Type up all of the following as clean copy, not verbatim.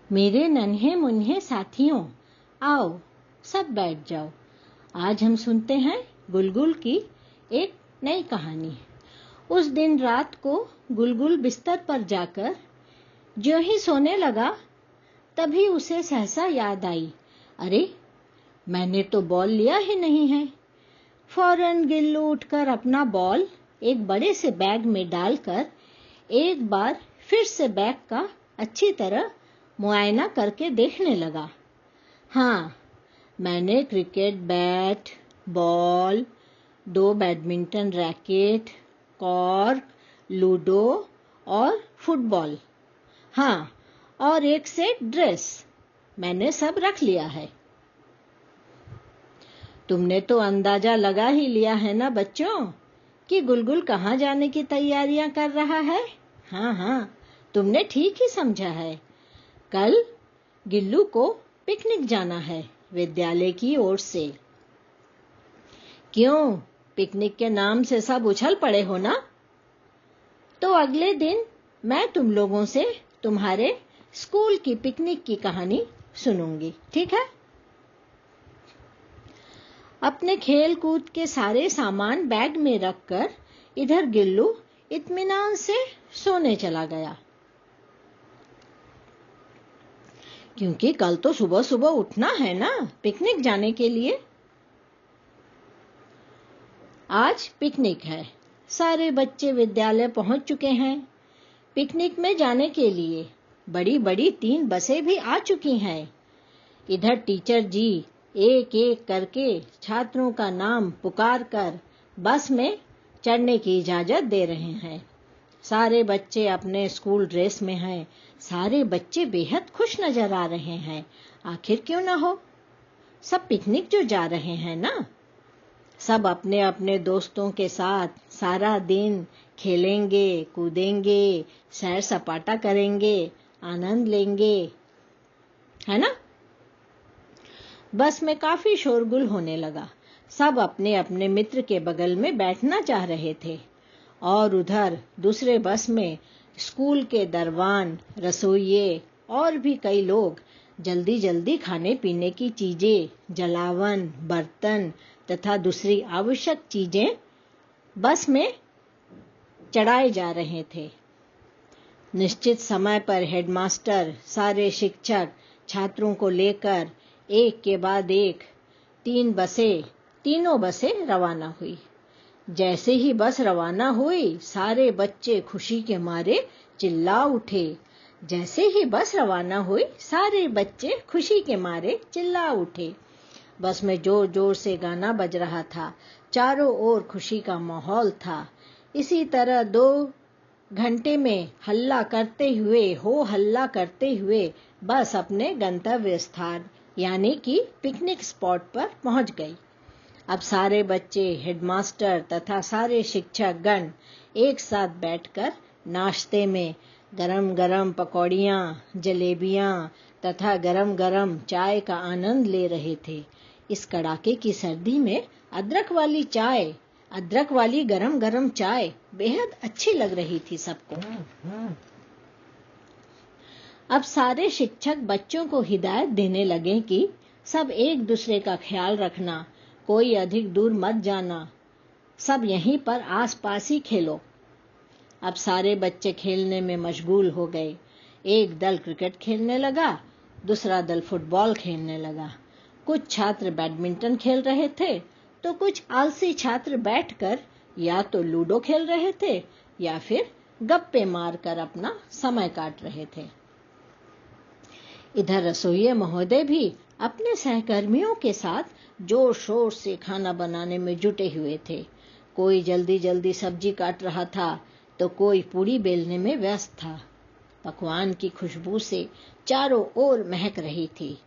मेरे नन्हे मुन्ने साथियों, आओ सब बैठ जाओ। आज हम सुनते हैं गुलगुल की एक नई कहानी। उस दिन रात को गुलगुल बिस्तर पर जाकर ज्यों ही सोने लगा, तभी उसे सहसा याद आई, अरे मैंने तो बॉल लिया ही नहीं है। फौरन गिल्लू उठकर अपना बॉल एक बड़े से बैग में डालकर एक बार फिर से बैग का अच्छी तरह मुआयना करके देखने लगा। हाँ, मैंने cricket bat, ball, 2 badminton racket, cork, ludo और फुटबॉल, हाँ, और एक सेट ड्रेस मैंने सब रख लिया है। तुमने तो अंदाजा लगा ही लिया है ना बच्चों कि गुलगुल कहाँ जाने की तैयारियां कर रहा है। हाँ, तुमने ठीक ही समझा है। कल गिल्लू को पिकनिक जाना है विद्यालय की ओर से। क्यों, पिकनिक के नाम से सब उछल पड़े हो ना? तो अगले दिन मैं तुम लोगों से तुम्हारे स्कूल की पिकनिक की कहानी सुनूंगी, ठीक है? अपने खेल कूद के सारे सामान बैग में रखकर इधर गिल्लू इत्मीनान से सोने चला गया, क्योंकि कल तो सुबह सुबह उठना है ना पिकनिक जाने के लिए। आज पिकनिक है, सारे बच्चे विद्यालय पहुंच चुके हैं। पिकनिक में जाने के लिए बड़ी बड़ी 3 बसें भी आ चुकी हैं। इधर टीचर जी एक एक करके छात्रों का नाम पुकार कर बस में चढ़ने की इजाजत दे रहे हैं। सारे बच्चे अपने स्कूल ड्रेस में हैं। सारे बच्चे बेहद खुश नजर आ रहे हैं। आखिर क्यों ना हो, सब पिकनिक जो जा रहे हैं ना। सब अपने अपने दोस्तों के साथ सारा दिन खेलेंगे, कूदेंगे, सैर सपाटा करेंगे, आनंद लेंगे, है ना? बस में काफी शोरगुल होने लगा। सब अपने अपने मित्र के बगल में बैठना चाह रहे थे और उधर दूसरे बस में स्कूल के दरवान, रसोइये और भी कई लोग जल्दी जल्दी खाने पीने की चीजें, जलावन, बर्तन तथा दूसरी आवश्यक चीजें बस में चढ़ाए जा रहे थे। निश्चित समय पर हेडमास्टर, सारे शिक्षक छात्रों को लेकर एक के बाद एक तीनों बसें रवाना हुई। जैसे ही बस रवाना हुई, सारे बच्चे खुशी के मारे चिल्ला उठे। जैसे ही बस रवाना हुई, सारे बच्चे खुशी के मारे चिल्ला उठे। बस में जोर जोर से गाना बज रहा था। चारों ओर खुशी का माहौल था। इसी तरह 2 घंटे में हल्ला करते हुए बस अपने गंतव्य स्थान यानी कि पिकनिक स्पॉट पर पहुंच गई। अब सारे बच्चे, हेडमास्टर तथा सारे शिक्षक गण एक साथ बैठकर नाश्ते में गरम गरम पकौड़ियाँ, जलेबियाँ तथा गरम गरम चाय का आनंद ले रहे थे। इस कड़ाके की सर्दी में अदरक वाली गरम गरम चाय बेहद अच्छी लग रही थी सबको। अब सारे शिक्षक बच्चों को हिदायत देने लगे कि सब एक दूसरे का ख्याल रखना, कोई अधिक दूर मत जाना, सब यहीं पर आस-पास ही खेलो। अब सारे बच्चे खेलने में मशगूल हो गए। एक दल क्रिकेट खेलने लगा, दूसरा दल फुटबॉल खेलने लगा। कुछ छात्र बैडमिंटन खेल रहे थे, तो कुछ आलसी छात्र बैठकर या तो लूडो खेल रहे थे या फिर गप्पे मारकर अपना समय काट रहे थे। इधर रसोइये महोदय भी अपने सहकर्मियों के साथ जोर शोर से खाना बनाने में जुटे हुए थे। कोई जल्दी जल्दी सब्जी काट रहा था तो कोई पूड़ी बेलने में व्यस्त था। पकवान की खुशबू से चारों ओर महक रही थी।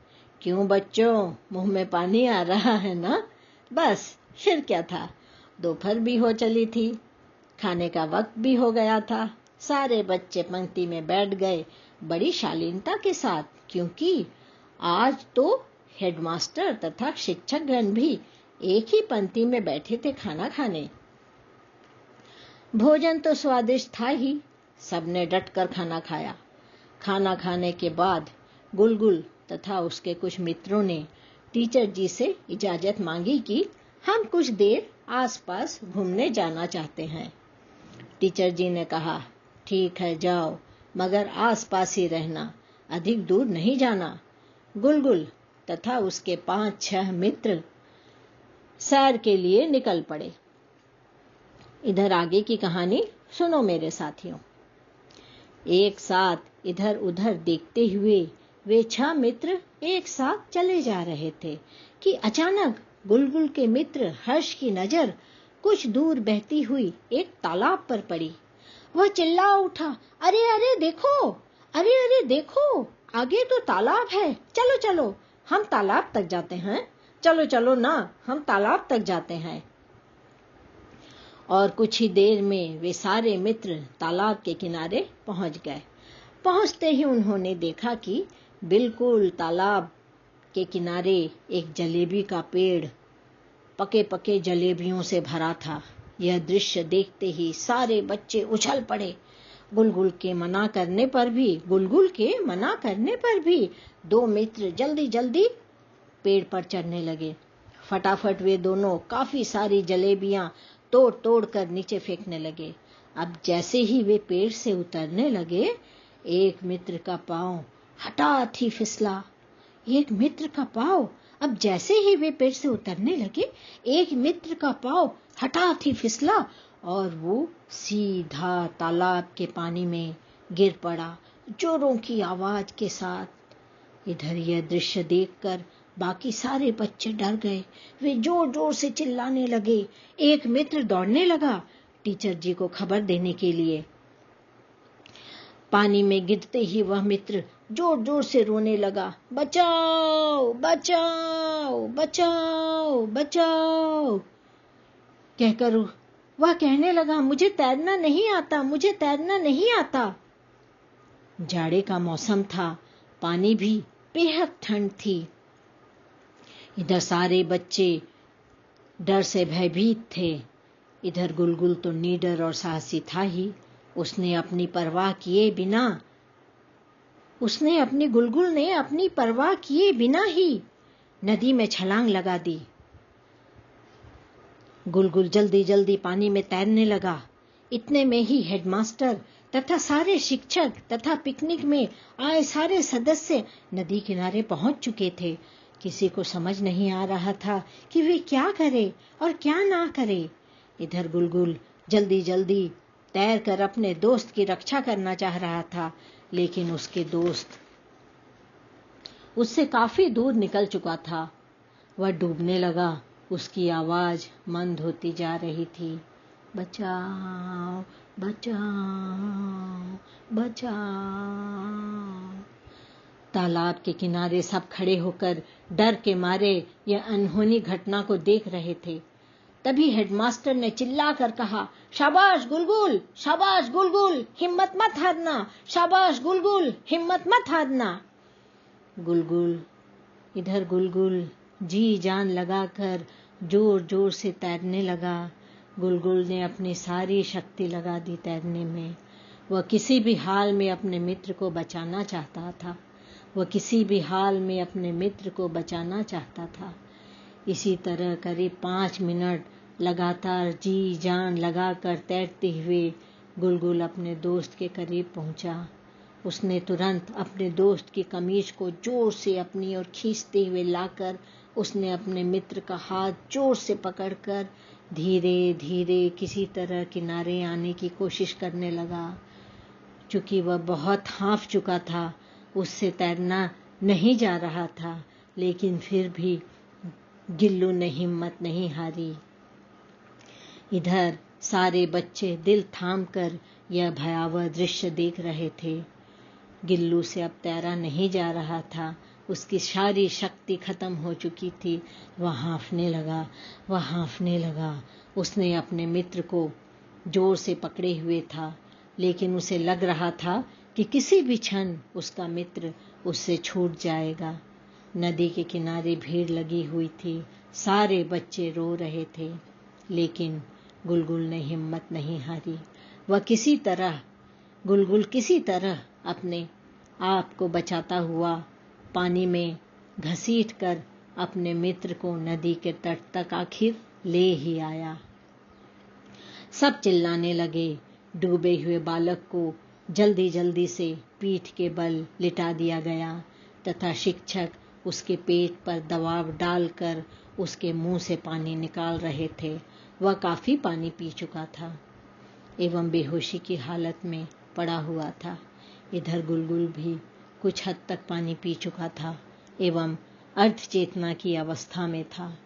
क्यों बच्चों, मुंह में पानी आ रहा है ना? बस फिर क्या था, दोपहर भी हो चली थी, खाने का वक्त भी हो गया था। सारे बच्चे पंक्ति में बैठ गए बड़ी शालीनता के साथ, क्योंकि आज तो हेडमास्टर तथा शिक्षकगण भी एक ही पंक्ति में बैठे थे खाना खाने। भोजन तो स्वादिष्ट था ही, सबने डटकर खाना खाया। खाना खाने के बाद गुलगुल तथा उसके कुछ मित्रों ने टीचर जी से इजाजत मांगी कि हम कुछ देर आसपास घूमने जाना चाहते हैं। टीचर जी ने कहा, ठीक है जाओ, मगर आसपास ही रहना, अधिक दूर नहीं जाना। गुलगुल तथा उसके 5-6 मित्र सैर के लिए निकल पड़े। इधर आगे की कहानी सुनो मेरे साथियों। एक साथ इधर उधर देखते हुए वे 6 मित्र एक साथ चले जा रहे थे कि अचानक गुलगुल के मित्र हर्ष की नजर कुछ दूर बहती हुई एक तालाब पर पड़ी। वह चिल्ला उठा, अरे अरे देखो, अरे अरे देखो, आगे तो तालाब है, चलो चलो हम तालाब तक जाते हैं, चलो चलो ना हम तालाब तक जाते हैं। और कुछ ही देर में वे सारे मित्र तालाब के किनारे पहुंच गए। पहुंचते ही उन्होंने देखा कि बिल्कुल तालाब के किनारे एक जलेबी का पेड़ पके पके जलेबियों से भरा था। यह दृश्य देखते ही सारे बच्चे उछल पड़े। गुलगुल के मना करने पर भी 2 मित्र जल्दी जल्दी पेड़ पर चढ़ने लगे। फटाफट वे दोनों काफी सारी जलेबियां तोड़ तोड़ कर नीचे फेंकने लगे। अब जैसे ही वे पेड़ से उतरने लगे, एक मित्र का पांव हठात ही फिसला। अब जैसे ही वे पेड़ से उतरने लगे, एक मित्र का पांव हठात ही फिसला और वो सीधा तालाब के पानी में गिर पड़ा, जोरों की आवाज के साथ। इधर यह दृश्य देखकर बाकी सारे बच्चे डर गए। वे जोर जोर से चिल्लाने लगे। एक मित्र दौड़ने लगा टीचर जी को खबर देने के लिए। पानी में गिरते ही वह मित्र जोर जोर से रोने लगा, बचाओ बचाओ बचाओ बचाओ कहकर वह कहने लगा, मुझे तैरना नहीं आता। जाड़े का मौसम था, पानी भी बेहद ठंड थी। इधर सारे बच्चे डर से भयभीत थे। इधर गुलगुल तो निडर और साहसी था ही। गुलगुल ने अपनी परवाह किए बिना ही नदी में छलांग लगा दी। गुलगुल जल्दी जल्दी पानी में तैरने लगा। इतने में ही हेडमास्टर तथा सारे शिक्षक तथा पिकनिक में आए सारे सदस्य नदी किनारे पहुंच चुके थे। किसी को समझ नहीं आ रहा था कि वे क्या करे और क्या ना करे। इधर गुलगुल जल्दी जल्दी तैर कर अपने दोस्त की रक्षा करना चाह रहा था, लेकिन उसके दोस्त उससे काफी दूर निकल चुका था। वह डूबने लगा। उसकी आवाज मंद होती जा रही थी, बचाओ बचाओ बचाओ। तालाब के किनारे सब खड़े होकर डर के मारे यह अनहोनी घटना को देख रहे थे। तभी हेडमास्टर ने चिल्लाकर कहा, शाबाश गुलगुल, हिम्मत मत हारना, शाबाश गुलगुल, हिम्मत मत हारना। गुलगुल जी जान लगाकर जोर जोर से तैरने लगा। गुलगुल ने अपनी सारी शक्ति लगा दी तैरने में। वह किसी भी हाल में अपने मित्र को बचाना चाहता था। इसी तरह करीब 5 मिनट लगातार जी जान लगाकर तैरते हुए गुलगुल अपने दोस्त के करीब पहुंचा। उसने तुरंत अपने दोस्त की कमीज को जोर से अपनी ओर खींचते हुए लाकर उसने अपने मित्र का हाथ जोर से पकड़कर धीरे धीरे किसी तरह किनारे आने की कोशिश करने लगा। चूंकि वह बहुत हांफ चुका था, उससे तैरना नहीं जा रहा था, लेकिन फिर भी गिल्लू ने हिम्मत नहीं हारी। इधर सारे बच्चे दिल थामकर यह भयावह दृश्य देख रहे थे। गिल्लू से अब तैरा नहीं जा रहा था। उसकी सारी शक्ति खत्म हो चुकी थी। वह हांफने लगा। उसने अपने मित्र को जोर से पकड़े हुए था, लेकिन उसे लग रहा था कि किसी भी क्षण उसका मित्र उससे छूट जाएगा। नदी के किनारे भीड़ लगी हुई थी। सारे बच्चे रो रहे थे, लेकिन गुलगुल ने हिम्मत नहीं हारी। गुलगुल किसी तरह अपने आप को बचाता हुआ पानी में घसीटकर अपने मित्र को नदी के तट तक आखिर ले ही आया। सब चिल्लाने लगे। डूबे हुए बालक को जल्दी जल्दी से पीठ के बल लिटा दिया गया तथा शिक्षक उसके पेट पर दबाव डालकर उसके मुंह से पानी निकाल रहे थे। वह काफी पानी पी चुका था एवं बेहोशी की हालत में पड़ा हुआ था। इधर गुलगुल भी कुछ हद तक पानी पी चुका था एवं अर्धचेतना की अवस्था में था।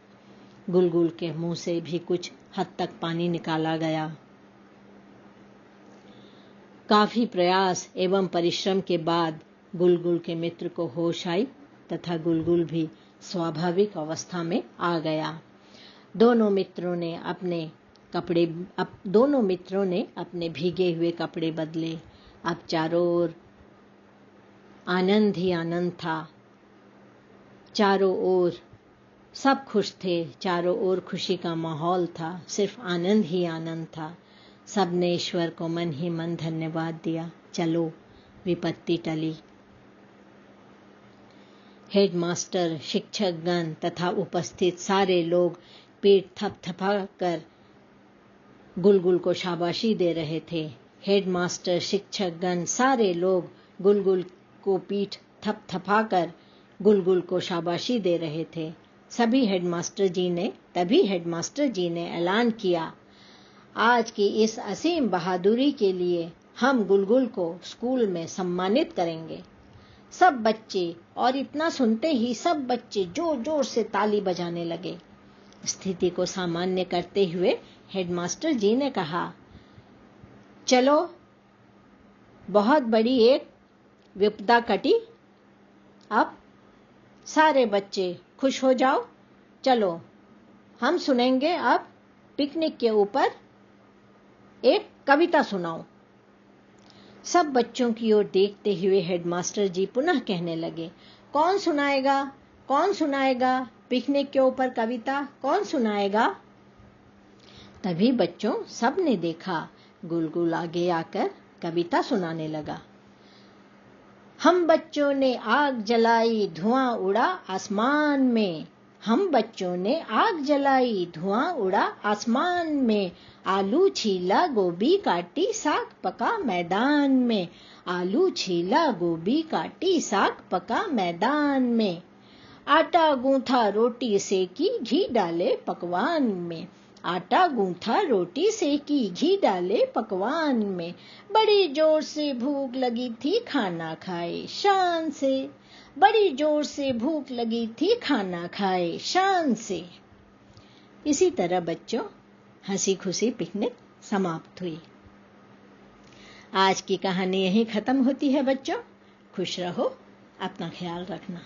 गुलगुल के मुंह से भी कुछ हद तक पानी निकाला गया। काफी प्रयास एवं परिश्रम के बाद गुलगुल के मित्र को होश आई तथा गुलगुल भी स्वाभाविक अवस्था में आ गया। दोनों मित्रों ने अपने भीगे हुए कपड़े बदले। अब चारों ओर आनंद ही आनंद था। चारों ओर सब खुश थे। चारों ओर खुशी का माहौल था। सिर्फ आनंद ही आनंद था। सबने ईश्वर को मन ही मन धन्यवाद दिया। चलो, विपत्ति टली। हेडमास्टर, शिक्षकगण तथा उपस्थित सारे लोग पेट थपथपा कर गुलगुल को शाबाशी दे रहे थे। हेडमास्टर, शिक्षकगण सारे लोग गुलगुल को पीठ थपथपाकर गुलगुल को शाबाशी दे रहे थे। तभी हेडमास्टर जी ने ऐलान किया, आज की इस असीम बहादुरी के लिए हम गुलगुल को स्कूल में सम्मानित करेंगे। सब बच्चे, और इतना सुनते ही सब बच्चे जोर जोर से ताली बजाने लगे। स्थिति को सामान्य करते हुए हेडमास्टर जी ने कहा, चलो, बहुत बड़ी एक विपदा कटी। अब सारे बच्चे खुश हो जाओ। चलो, हम सुनेंगे अब पिकनिक के ऊपर एक कविता सुनाओ। सब बच्चों की ओर देखते हुए हेडमास्टर जी पुनः कहने लगे, कौन सुनाएगा, कौन सुनाएगा पिकनिक के ऊपर कविता, कौन सुनाएगा? तभी बच्चों सब ने देखा गुलगुल आगे आकर कविता सुनाने लगा। हम बच्चों ने आग जलाई, धुआं उड़ा आसमान में। हम बच्चों ने आग जलाई, धुआं उड़ा आसमान में। आलू छीला, गोभी काटी, साग पका मैदान में। आलू छीला, गोभी काटी, साग पका मैदान में। आटा गूंथा, रोटी सेकी, घी डाले पकवान में। आटा गूंथा, रोटी सेकी, घी डाले पकवान में। बड़ी जोर से भूख लगी थी, खाना खाए शान से। बड़ी जोर से भूख लगी थी, खाना खाए शान से। इसी तरह बच्चों हंसी खुशी पिकनिक समाप्त हुई। आज की कहानी यहीं खत्म होती है बच्चों। खुश रहो, अपना ख्याल रखना।